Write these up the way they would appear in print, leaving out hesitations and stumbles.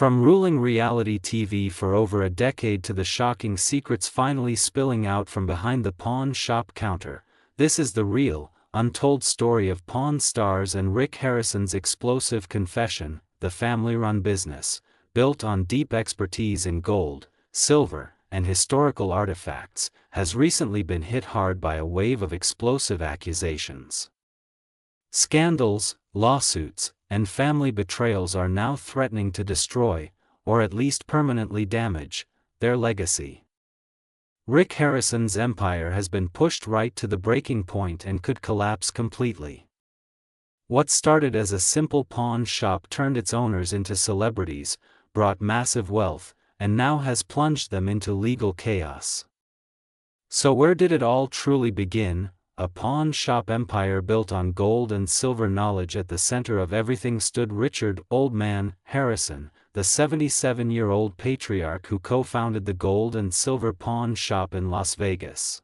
From ruling reality TV for over a decade to the shocking secrets finally spilling out from behind the pawn shop counter, this is the real, untold story of Pawn Stars and Rick Harrison's explosive confession. The family-run business, built on deep expertise in gold, silver, and historical artifacts, has recently been hit hard by a wave of explosive accusations. Scandals, lawsuits, and family betrayals are now threatening to destroy, or at least permanently damage, their legacy. Rick Harrison's empire has been pushed right to the breaking point and could collapse completely. What started as a simple pawn shop turned its owners into celebrities, brought massive wealth, and now has plunged them into legal chaos. So where did it all truly begin? A pawn shop empire built on gold and silver knowledge at the center of everything stood Richard "Old Man" Harrison, the 77-year-old patriarch who co-founded the gold and silver pawn shop in Las Vegas.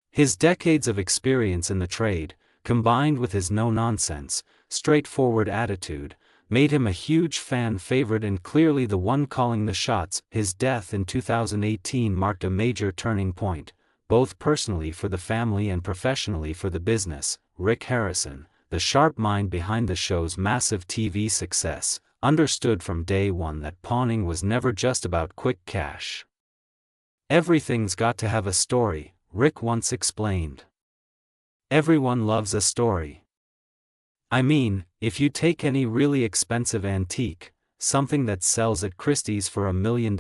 His decades of experience in the trade, combined with his no-nonsense, straightforward attitude, made him a huge fan favorite and clearly the one calling the shots. His death in 2018 marked a major turning point, both personally for the family and professionally for the business. Rick Harrison, the sharp mind behind the show's massive TV success, understood from day one that pawning was never just about quick cash. "Everything's got to have a story," Rick once explained. "Everyone loves a story. I mean, if you take any really expensive antique, something that sells at Christie's for $1 million,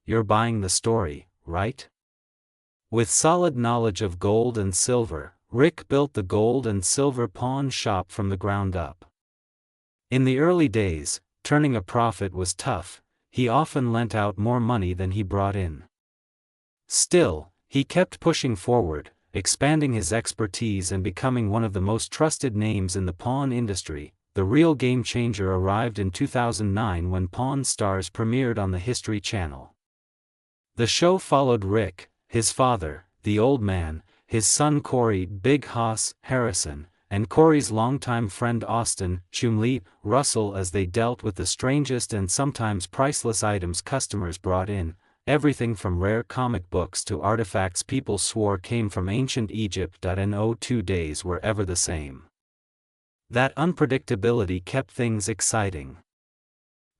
you're buying the story, right?" With solid knowledge of gold and silver, Rick built the gold and silver pawn shop from the ground up. In the early days, turning a profit was tough. He often lent out more money than he brought in. Still, he kept pushing forward, expanding his expertise and becoming one of the most trusted names in the pawn industry. The real game changer arrived in 2009 when Pawn Stars premiered on the History Channel. The show followed Rick, his father, the Old Man, his son Corey "Big Hoss" Harrison, and Corey's longtime friend Austin "Chumlee" Russell as they dealt with the strangest and sometimes priceless items customers brought in. Everything from rare comic books to artifacts people swore came from ancient Egypt. No 2 days were ever the same. That unpredictability kept things exciting.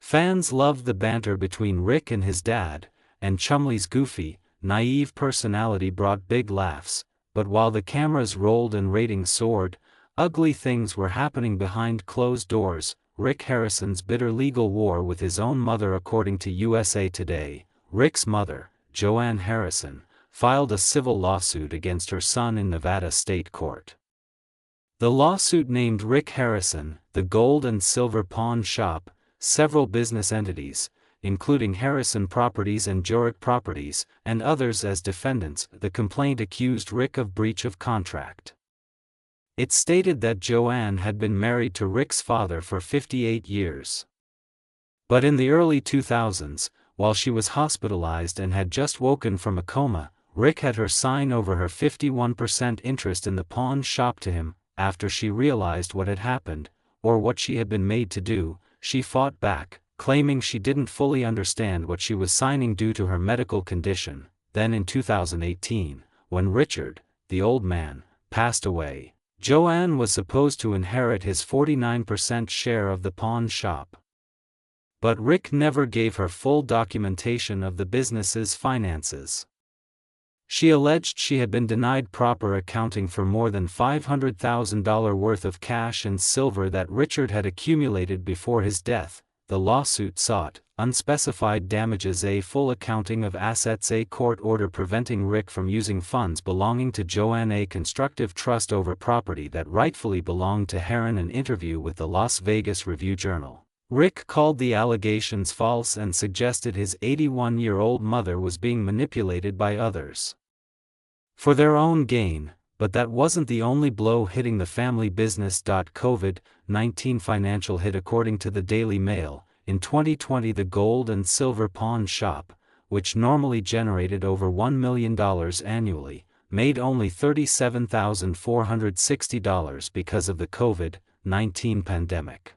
Fans loved the banter between Rick and his dad, and Chumlee's goofy, naive personality brought big laughs. But while the cameras rolled and ratings soared, ugly things were happening behind closed doors. Rick Harrison's bitter legal war with his own mother. According to USA Today, Rick's mother, Joanne Harrison, filed a civil lawsuit against her son in Nevada State Court. The lawsuit named Rick Harrison, the gold and silver pawn shop, several business entities, including Harrison Properties and Jurek Properties, and others as defendants. The complaint accused Rick of breach of contract. It stated that Joanne had been married to Rick's father for 58 years. But in the early 2000s, while she was hospitalized and had just woken from a coma, Rick had her sign over her 51% interest in the pawn shop to him. After she realized what had happened, or what she had been made to do, she fought back, claiming she didn't fully understand what she was signing due to her medical condition. Then in 2018, when Richard, the Old Man, passed away, Joanne was supposed to inherit his 49% share of the pawn shop. But Rick never gave her full documentation of the business's finances. She alleged she had been denied proper accounting for more than $500,000 worth of cash and silver that Richard had accumulated before his death. The lawsuit sought unspecified damages, a full accounting of assets, a court order preventing Rick from using funds belonging to Joanne, a constructive trust over property that rightfully belonged to Harron. An interview with the Las Vegas Review-Journal, Rick called the allegations false and suggested his 81-year-old mother was being manipulated by others for their own gain. But that wasn't the only blow hitting the family business. COVID-19 financial hit. According to the Daily Mail, in 2020 the gold and silver pawn shop, which normally generated over $1 million annually, made only $37,460 because of the COVID-19 pandemic.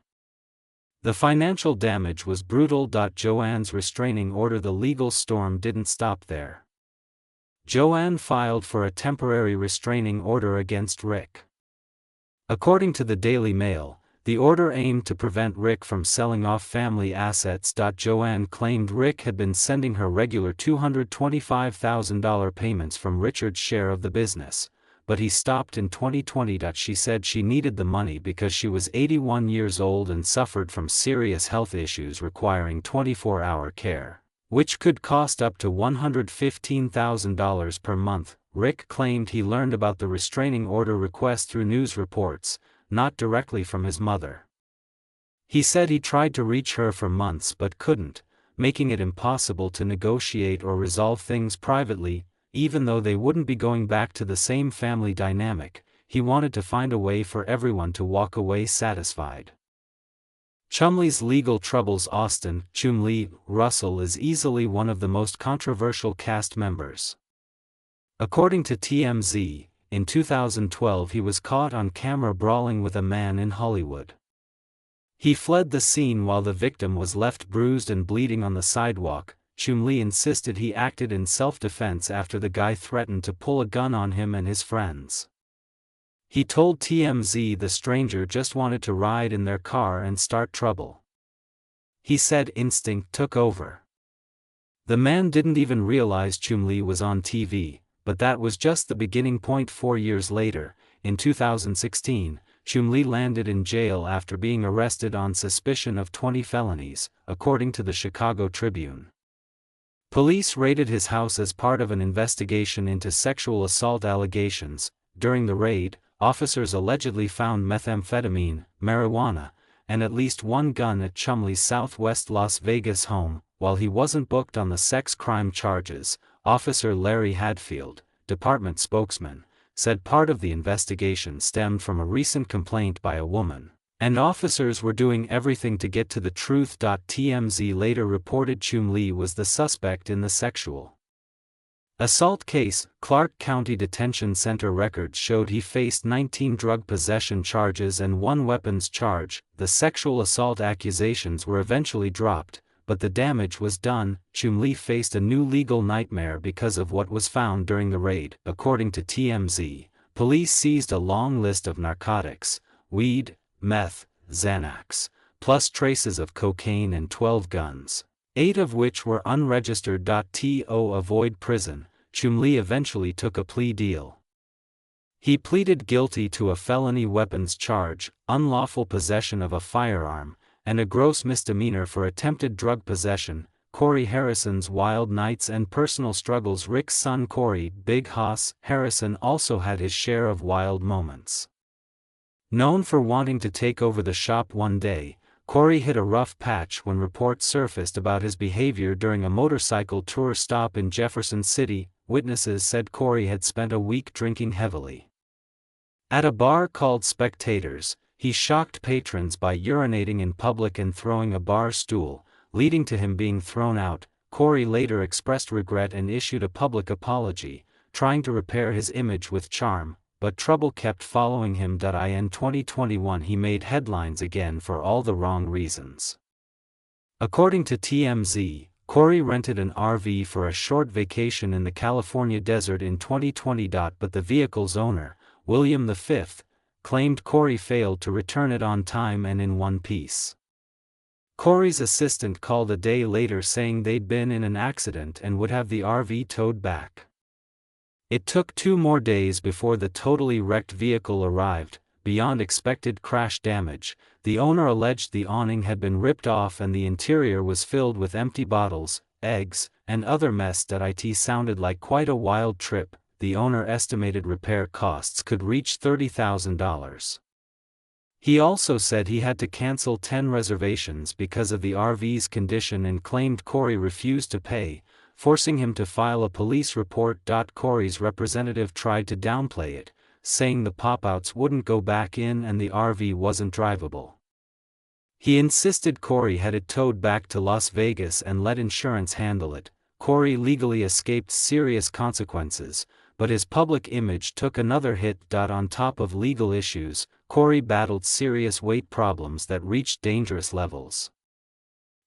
The financial damage was brutal. Joanne's restraining order. The legal storm didn't stop there. Joanne filed for a temporary restraining order against Rick. According to the Daily Mail, the order aimed to prevent Rick from selling off family assets. Joanne claimed Rick had been sending her regular $225,000 payments from Richard's share of the business, but he stopped in 2020. She said she needed the money because she was 81 years old and suffered from serious health issues requiring 24-hour care, which could cost up to $115,000 per month. Rick claimed he learned about the restraining order request through news reports, not directly from his mother. He said he tried to reach her for months but couldn't, making it impossible to negotiate or resolve things privately. Even though they wouldn't be going back to the same family dynamic, he wanted to find a way for everyone to walk away satisfied. Chumlee's legal troubles. Austin Chumlee Russell is easily one of the most controversial cast members. According to TMZ, in 2012 he was caught on camera brawling with a man in Hollywood. He fled the scene while the victim was left bruised and bleeding on the sidewalk. Chumlee insisted he acted in self-defense after the guy threatened to pull a gun on him and his friends. He told TMZ the stranger just wanted to ride in their car and start trouble. He said instinct took over. The man didn't even realize Chumlee was on TV, but that was just the beginning point. 4 years later, in 2016, Chumlee landed in jail after being arrested on suspicion of 20 felonies, according to the Chicago Tribune. Police raided his house as part of an investigation into sexual assault allegations. During the raid, officers allegedly found methamphetamine, marijuana, and at least one gun at Chumlee's Southwest Las Vegas home. While he wasn't booked on the sex crime charges, Officer Larry Hadfield, department spokesman, said part of the investigation stemmed from a recent complaint by a woman, and officers were doing everything to get to the truth. TMZ later reported Chumlee was the suspect in the sexual assault case. Clark County Detention Center records showed he faced 19 drug possession charges and 1 weapons charge. The sexual assault accusations were eventually dropped, but the damage was done. Chumlee faced a new legal nightmare because of what was found during the raid. According to TMZ, police seized a long list of narcotics, weed, meth, Xanax, plus traces of cocaine and 12 guns, 8 of which were unregistered. To avoid prison, Chumlee eventually took a plea deal. He pleaded guilty to a felony weapons charge, unlawful possession of a firearm, and a gross misdemeanor for attempted drug possession. Corey Harrison's wild nights and personal struggles. Rick's son Corey Big Hoss Harrison also had his share of wild moments. Known for wanting to take over the shop one day, Corey hit a rough patch when reports surfaced about his behavior during a motorcycle tour stop in Jefferson City. Witnesses said Corey had spent a week drinking heavily. At a bar called Spectators, he shocked patrons by urinating in public and throwing a bar stool, leading to him being thrown out. Corey later expressed regret and issued a public apology, trying to repair his image with charm, but trouble kept following him. In 2021 he made headlines again for all the wrong reasons. According to TMZ, Corey rented an RV for a short vacation in the California desert in 2020. But the vehicle's owner, William V, claimed Corey failed to return it on time and in one piece. Corey's assistant called a day later saying they'd been in an accident and would have the RV towed back. It took 2 more days before the totally wrecked vehicle arrived. Beyond expected crash damage, the owner alleged the awning had been ripped off and the interior was filled with empty bottles, eggs, and other mess. It sounded like quite a wild trip. The owner estimated repair costs could reach $30,000. He also said he had to cancel 10 reservations because of the RV's condition and claimed Corey refused to pay, forcing him to file a police report. Corey's representative tried to downplay it, saying the pop-outs wouldn't go back in and the RV wasn't drivable. He insisted Corey had it towed back to Las Vegas and let insurance handle it. Corey legally escaped serious consequences, but his public image took another hit. On top of legal issues, Corey battled serious weight problems that reached dangerous levels.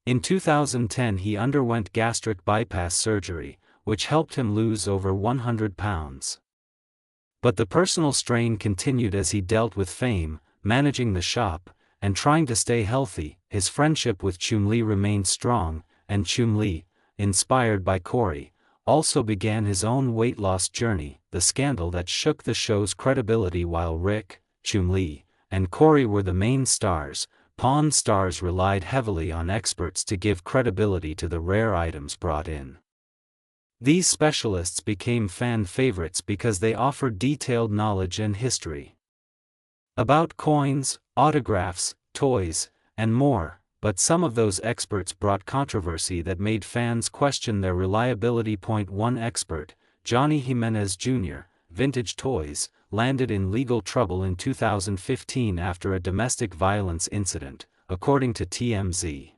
In 2010 he underwent gastric bypass surgery, which helped him lose over 100 pounds. But the personal strain continued as he dealt with fame, managing the shop, and trying to stay healthy. His friendship with Chum-Lee remained strong, and Chum-Lee, inspired by Corey, also began his own weight loss journey. The scandal that shook the show's credibility. While Rick, Chum-Lee, and Corey were the main stars, Pawn Stars relied heavily on experts to give credibility to the rare items brought in. These specialists became fan favorites because they offered detailed knowledge and history about coins, autographs, toys, and more, but some of those experts brought controversy that made fans question their reliability. One expert, Johnny Jimenez Jr., Vintage Toys, landed in legal trouble in 2015 after a domestic violence incident, according to TMZ.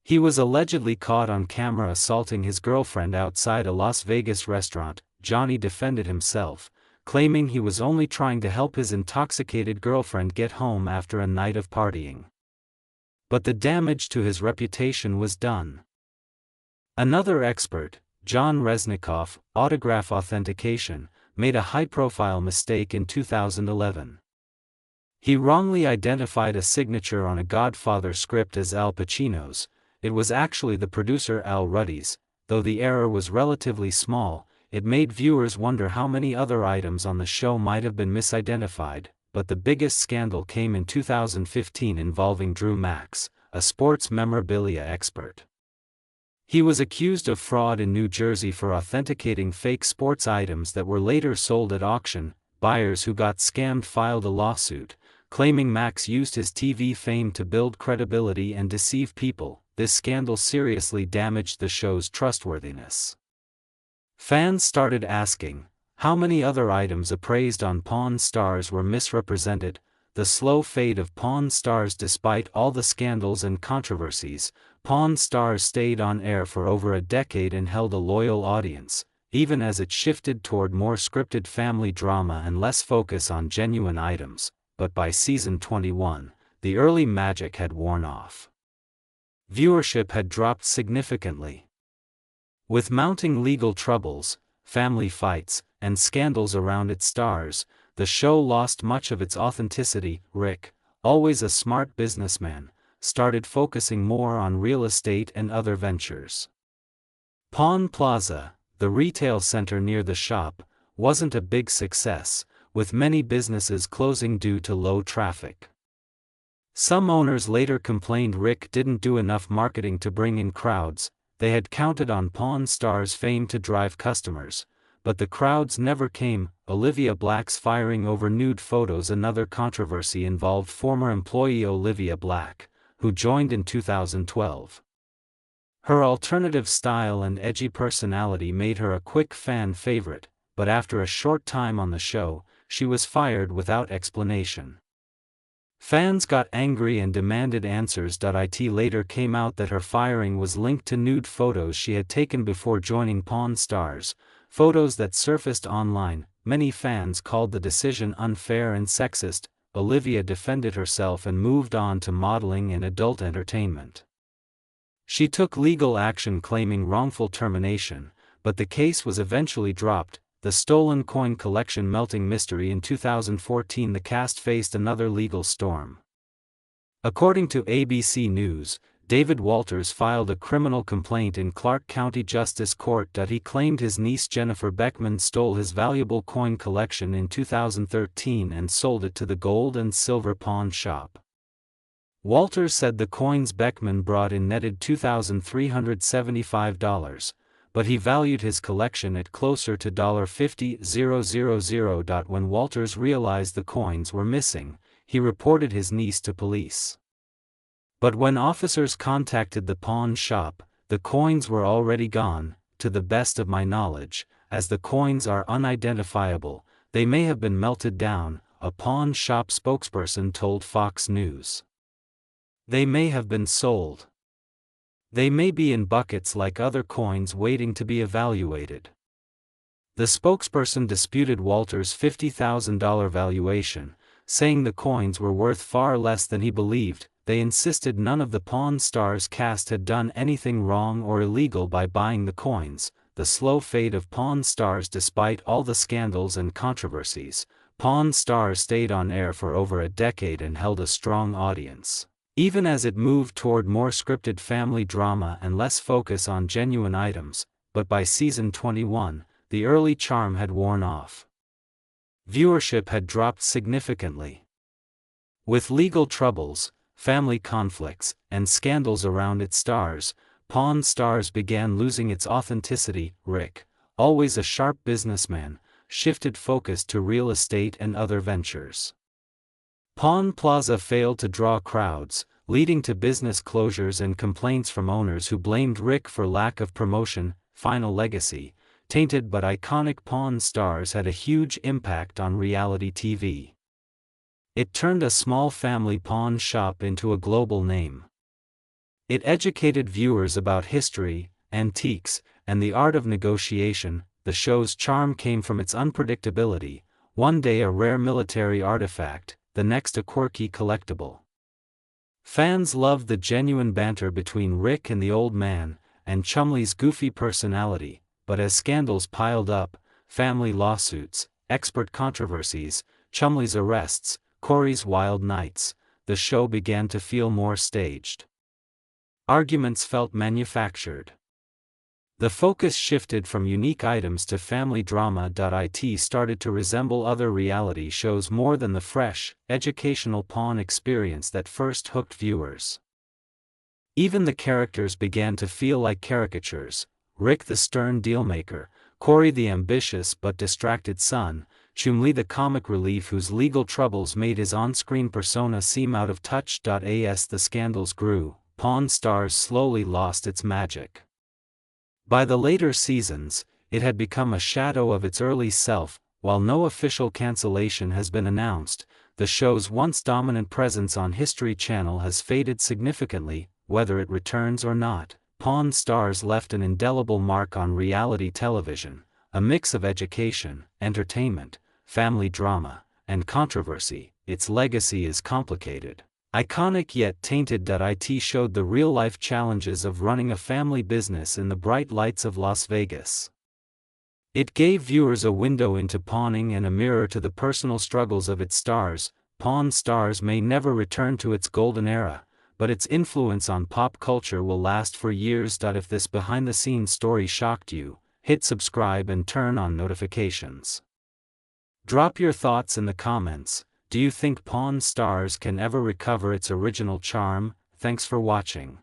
He was allegedly caught on camera assaulting his girlfriend outside a Las Vegas restaurant. Johnny defended himself, claiming he was only trying to help his intoxicated girlfriend get home after a night of partying. But the damage to his reputation was done. Another expert, John Resnikoff, autograph authentication, made a high-profile mistake in 2011. He wrongly identified a signature on a Godfather script as Al Pacino's. It was actually the producer Al Ruddy's. Though the error was relatively small, it made viewers wonder how many other items on the show might have been misidentified. But the biggest scandal came in 2015 involving Drew Max, a sports memorabilia expert. He was accused of fraud in New Jersey for authenticating fake sports items that were later sold at auction. Buyers who got scammed filed a lawsuit, claiming Max used his TV fame to build credibility and deceive people. This scandal seriously damaged the show's trustworthiness. Fans started asking, how many other items appraised on Pawn Stars were misrepresented? The slow fade of Pawn Stars. Despite all the scandals and controversies, Pawn Stars stayed on air for over a decade and held a loyal audience, even as it shifted toward more scripted family drama and less focus on genuine items. But by season 21, the early magic had worn off. Viewership had dropped significantly. With mounting legal troubles, family fights, and scandals around its stars, the show lost much of its authenticity. Rick, always a smart businessman, started focusing more on real estate and other ventures. Pawn Plaza, the retail center near the shop, wasn't a big success, with many businesses closing due to low traffic. Some owners later complained Rick didn't do enough marketing to bring in crowds. They had counted on Pawn Stars' fame to drive customers, but the crowds never came. Olivia Black's firing over nude photos. Another controversy involved former employee Olivia Black, who joined in 2012. Her alternative style and edgy personality made her a quick fan favorite, but after a short time on the show, she was fired without explanation. Fans got angry and demanded answers. It later came out that her firing was linked to nude photos she had taken before joining Pawn Stars, photos that surfaced online. Many fans called the decision unfair and sexist. Olivia defended herself and moved on to modeling and adult entertainment. She took legal action claiming wrongful termination, but the case was eventually dropped. The stolen coin collection melting mystery. In 2014, the cast faced another legal storm. According to ABC News, David Walters filed a criminal complaint in Clark County Justice Court that he claimed his niece Jennifer Beckman stole his valuable coin collection in 2013 and sold it to the gold and silver pawn shop. Walters said the coins Beckman brought in netted $2,375. But he valued his collection at closer to $50,000. When Walters realized the coins were missing, he reported his niece to police. But when officers contacted the pawn shop, the coins were already gone. To the best of my knowledge, as the coins are unidentifiable, they may have been melted down, a pawn shop spokesperson told Fox News. They may have been sold. They may be in buckets like other coins waiting to be evaluated. The spokesperson disputed Walters' $50,000 valuation, saying the coins were worth far less than he believed. They insisted none of the Pawn Stars cast had done anything wrong or illegal by buying the coins. The slow fade of Pawn Stars. Despite all the scandals and controversies, Pawn Stars stayed on air for over a decade and held a strong audience. Even as it moved toward more scripted family drama and less focus on genuine items, but by season 21, the early charm had worn off. Viewership had dropped significantly. With legal troubles, family conflicts, and scandals around its stars, Pawn Stars began losing its authenticity. Rick, always a sharp businessman, shifted focus to real estate and other ventures. Pawn Plaza failed to draw crowds, leading to business closures and complaints from owners who blamed Rick for lack of promotion. Final legacy, tainted but iconic. Pawn Stars had a huge impact on reality TV. It turned a small family pawn shop into a global name. It educated viewers about history, antiques, and the art of negotiation. The show's charm came from its unpredictability, one day a rare military artifact, the next a quirky collectible. Fans loved the genuine banter between Rick and the old man, and Chumley's goofy personality, but as scandals piled up, family lawsuits, expert controversies, Chumley's arrests, Corey's wild nights, the show began to feel more staged. Arguments felt manufactured. The focus shifted from unique items to family drama. It started to resemble other reality shows more than the fresh, educational pawn experience that first hooked viewers. Even the characters began to feel like caricatures: Rick the stern dealmaker, Corey the ambitious but distracted son, Chumley the comic relief whose legal troubles made his on-screen persona seem out of touch. As the scandals grew, Pawn Stars slowly lost its magic. By the later seasons, it had become a shadow of its early self. While no official cancellation has been announced, the show's once dominant presence on History Channel has faded significantly. Whether it returns or not, Pawn Stars left an indelible mark on reality television, a mix of education, entertainment, family drama, and controversy. Its legacy is complicated, iconic yet tainted. It showed the real-life challenges of running a family business in the bright lights of Las Vegas. It gave viewers a window into pawning and a mirror to the personal struggles of its stars. Pawn Stars may never return to its golden era, but its influence on pop culture will last for years. If this behind-the-scenes story shocked you, hit subscribe and turn on notifications. Drop your thoughts in the comments. Do you think Pawn Stars can ever recover its original charm? Thanks for watching.